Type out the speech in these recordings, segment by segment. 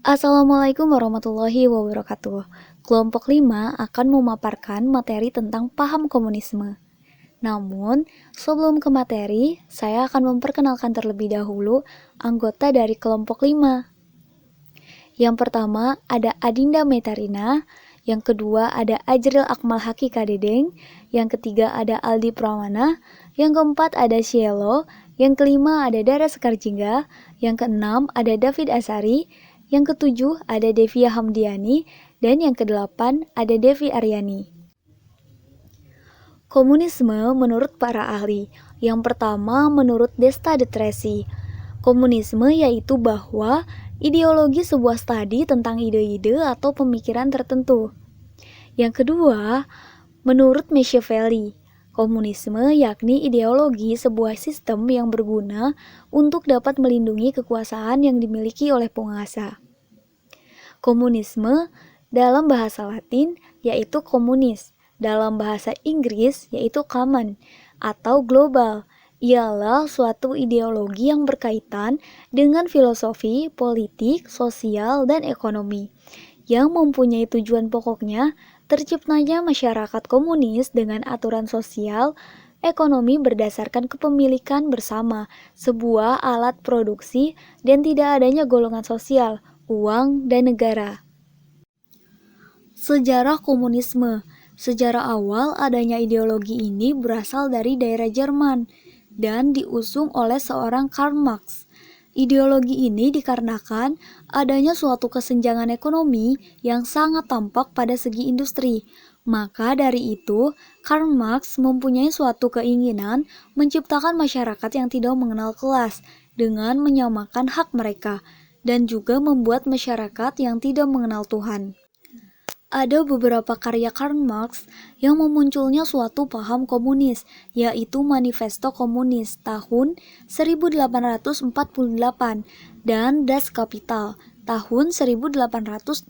Assalamualaikum warahmatullahi wabarakatuh. Kelompok 5 akan memaparkan materi tentang paham komunisme. Namun, sebelum ke materi, saya akan memperkenalkan terlebih dahulu anggota dari kelompok 5. Yang pertama ada Adinda Metarina, yang kedua ada Ajril Akmal Hakika Dedeng, yang ketiga ada Aldi Pramana, yang keempat ada Cielo, yang kelima ada Dara Sekarjingga, yang keenam ada David Asari, yang ketujuh ada Devia Hamdiani, dan yang kedelapan ada Devi Aryani. Komunisme menurut para ahli. Yang pertama menurut Desta de Tracy. Komunisme yaitu bahwa ideologi sebuah studi tentang ide-ide atau pemikiran tertentu. Yang kedua, menurut Machiavelli, komunisme yakni ideologi sebuah sistem yang berguna untuk dapat melindungi kekuasaan yang dimiliki oleh penguasa. Komunisme dalam bahasa Latin yaitu komunis, dalam bahasa Inggris yaitu common atau global. Ialah suatu ideologi yang berkaitan dengan filosofi, politik, sosial, dan ekonomi yang mempunyai tujuan pokoknya terciptanya masyarakat komunis dengan aturan sosial, ekonomi berdasarkan kepemilikan bersama, sebuah alat produksi, dan tidak adanya golongan sosial, uang, dan negara. Sejarah komunisme. Sejarah awal adanya ideologi ini berasal dari daerah Jerman dan diusung oleh seorang Karl Marx. Ideologi ini dikarenakan adanya suatu kesenjangan ekonomi yang sangat tampak pada segi industri. Maka dari itu, Karl Marx mempunyai suatu keinginan menciptakan masyarakat yang tidak mengenal kelas dengan menyamakan hak mereka dan juga membuat masyarakat yang tidak mengenal Tuhan. Ada beberapa karya Karl Marx yang memunculnya suatu paham komunis, yaitu Manifesto Komunis tahun 1848 dan Das Kapital tahun 1867.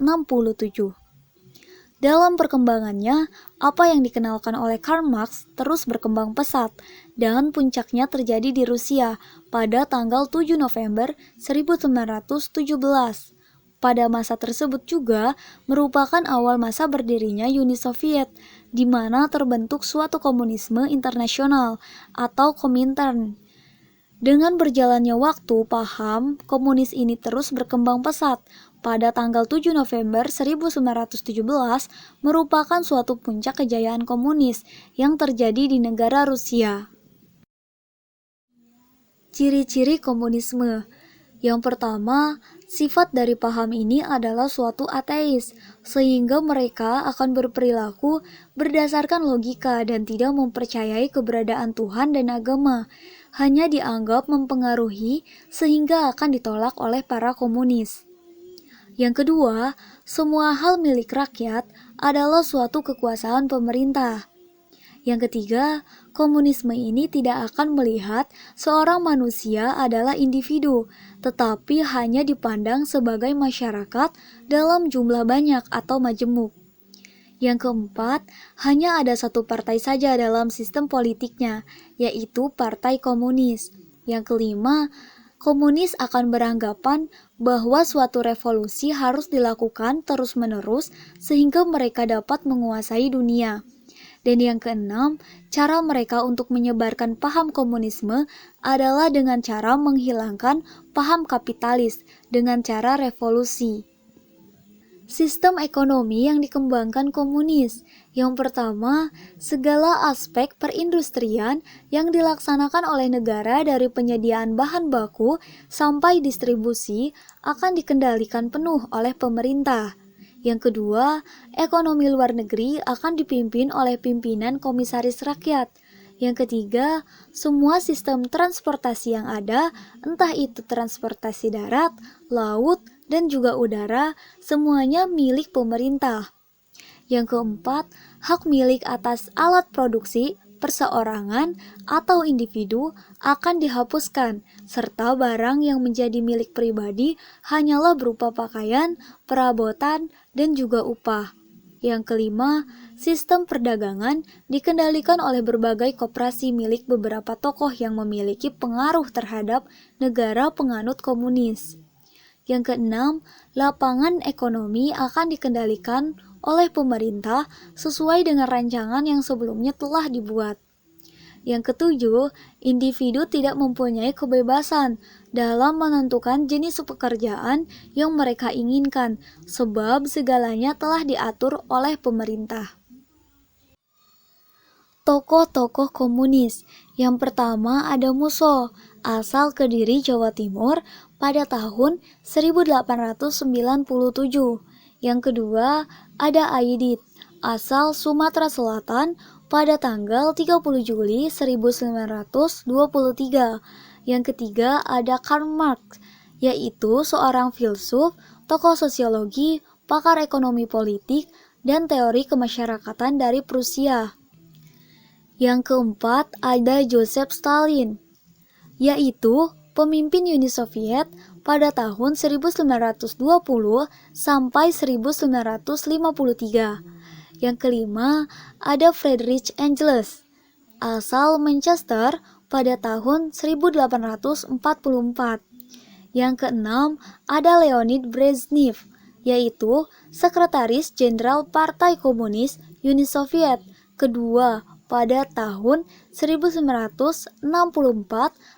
Dalam perkembangannya, apa yang dikenalkan oleh Karl Marx terus berkembang pesat, dan puncaknya terjadi di Rusia pada tanggal 7 November 1917. Pada masa tersebut juga merupakan awal masa berdirinya Uni Soviet, di mana terbentuk suatu komunisme internasional atau Komintern. Dengan berjalannya waktu, paham komunis ini terus berkembang pesat. Pada tanggal 7 November 1917 merupakan suatu puncak kejayaan komunis yang terjadi di negara Rusia. Ciri-ciri komunisme. Yang pertama, sifat dari paham ini adalah suatu ateis, sehingga mereka akan berperilaku berdasarkan logika dan tidak mempercayai keberadaan Tuhan dan agama, hanya dianggap mempengaruhi sehingga akan ditolak oleh para komunis. Yang kedua, semua hal milik rakyat adalah suatu kekuasaan pemerintah. Yang ketiga, komunisme ini tidak akan melihat seorang manusia adalah individu, tetapi hanya dipandang sebagai masyarakat dalam jumlah banyak atau majemuk. Yang keempat, hanya ada satu partai saja dalam sistem politiknya, yaitu Partai Komunis. Yang kelima, komunis akan beranggapan bahwa suatu revolusi harus dilakukan terus-menerus sehingga mereka dapat menguasai dunia. Dan yang keenam, cara mereka untuk menyebarkan paham komunisme adalah dengan cara menghilangkan paham kapitalis dengan cara revolusi. Sistem ekonomi yang dikembangkan komunis. Yang pertama, segala aspek perindustrian yang dilaksanakan oleh negara dari penyediaan bahan baku sampai distribusi akan dikendalikan penuh oleh pemerintah. Yang kedua, ekonomi luar negeri akan dipimpin oleh pimpinan komisaris rakyat. Yang ketiga, semua sistem transportasi yang ada, entah itu transportasi darat, laut, dan juga udara, semuanya milik pemerintah. Yang keempat, hak milik atas alat produksi, perseorangan, atau individu akan dihapuskan, serta barang yang menjadi milik pribadi hanyalah berupa pakaian, perabotan, dan juga upah. Yang kelima, sistem perdagangan dikendalikan oleh berbagai koperasi milik beberapa tokoh yang memiliki pengaruh terhadap negara penganut komunis. Yang keenam, lapangan ekonomi akan dikendalikan oleh pemerintah sesuai dengan rancangan yang sebelumnya telah dibuat. Yang ketujuh, individu tidak mempunyai kebebasan dalam menentukan jenis pekerjaan yang mereka inginkan, sebab segalanya telah diatur oleh pemerintah. Tokoh-tokoh komunis. Yang pertama ada Musso, asal Kediri, Jawa Timur pada tahun 1897. Yang kedua ada Aidit, asal Sumatera Selatan pada tanggal 30 Juli 1923. Yang ketiga ada Karl Marx, yaitu seorang filsuf, tokoh sosiologi, pakar ekonomi politik, dan teori kemasyarakatan dari Prusia. Yang keempat ada Joseph Stalin, yaitu pemimpin Uni Soviet pada tahun 1920 sampai 1953. Yang kelima ada Friedrich Engels, asal Manchester pada tahun 1844. Yang keenam ada Leonid Brezhnev, yaitu Sekretaris Jenderal Partai Komunis Uni Soviet kedua pada tahun 1964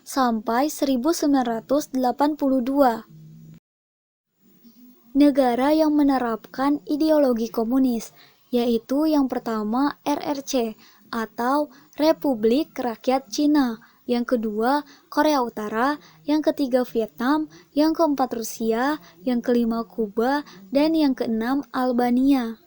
sampai 1982. Negara yang menerapkan ideologi komunis, yaitu yang pertama RRC atau Republik Rakyat Cina, yang kedua Korea Utara, yang ketiga Vietnam, yang keempat Rusia, yang kelima Kuba, dan yang keenam Albania.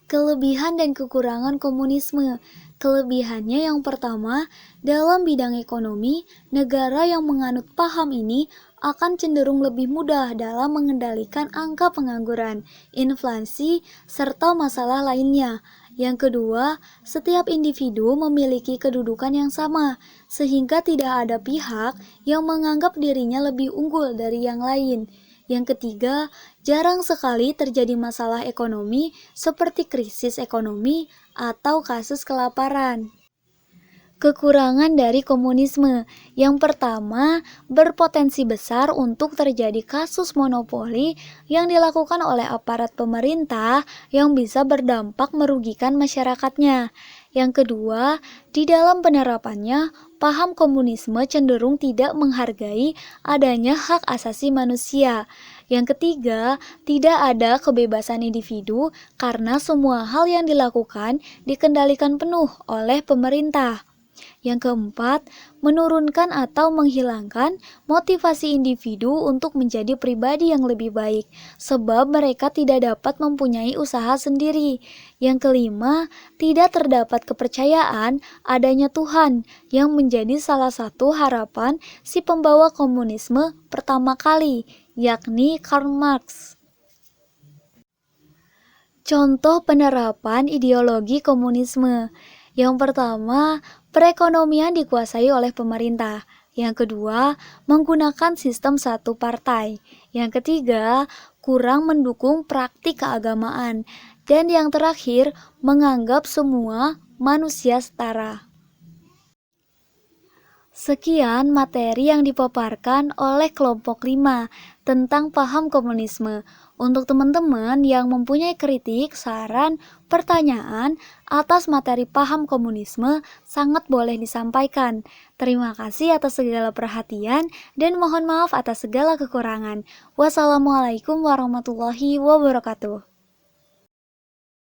Kelebihan dan kekurangan komunisme. Kelebihannya yang pertama, dalam bidang ekonomi, negara yang menganut paham ini akan cenderung lebih mudah dalam mengendalikan angka pengangguran, inflasi, serta masalah lainnya. Yang kedua, setiap individu memiliki kedudukan yang sama, sehingga tidak ada pihak yang menganggap dirinya lebih unggul dari yang lain. Yang ketiga, jarang sekali terjadi masalah ekonomi seperti krisis ekonomi atau kasus kelaparan. Kekurangan dari komunisme. Yang pertama, berpotensi besar untuk terjadi kasus monopoli yang dilakukan oleh aparat pemerintah yang bisa berdampak merugikan masyarakatnya. Yang kedua, di dalam penerapannya, paham komunisme cenderung tidak menghargai adanya hak asasi manusia. Yang ketiga, tidak ada kebebasan individu karena semua hal yang dilakukan dikendalikan penuh oleh pemerintah. Yang keempat, menurunkan atau menghilangkan motivasi individu untuk menjadi pribadi yang lebih baik, sebab mereka tidak dapat mempunyai usaha sendiri. Yang kelima, tidak terdapat kepercayaan adanya Tuhan, yang menjadi salah satu harapan si pembawa komunisme pertama kali, yakni Karl Marx. Contoh penerapan ideologi komunisme. Yang pertama, perekonomian dikuasai oleh pemerintah. Yang kedua, menggunakan sistem satu partai. Yang ketiga, kurang mendukung praktik keagamaan. Dan yang terakhir, menganggap semua manusia setara. Sekian materi yang dipaparkan oleh kelompok 5 tentang paham komunisme. Untuk teman-teman yang mempunyai kritik, saran, pertanyaan atas materi paham komunisme, sangat boleh disampaikan. Terima kasih atas segala perhatian dan mohon maaf atas segala kekurangan. Wassalamualaikum warahmatullahi wabarakatuh.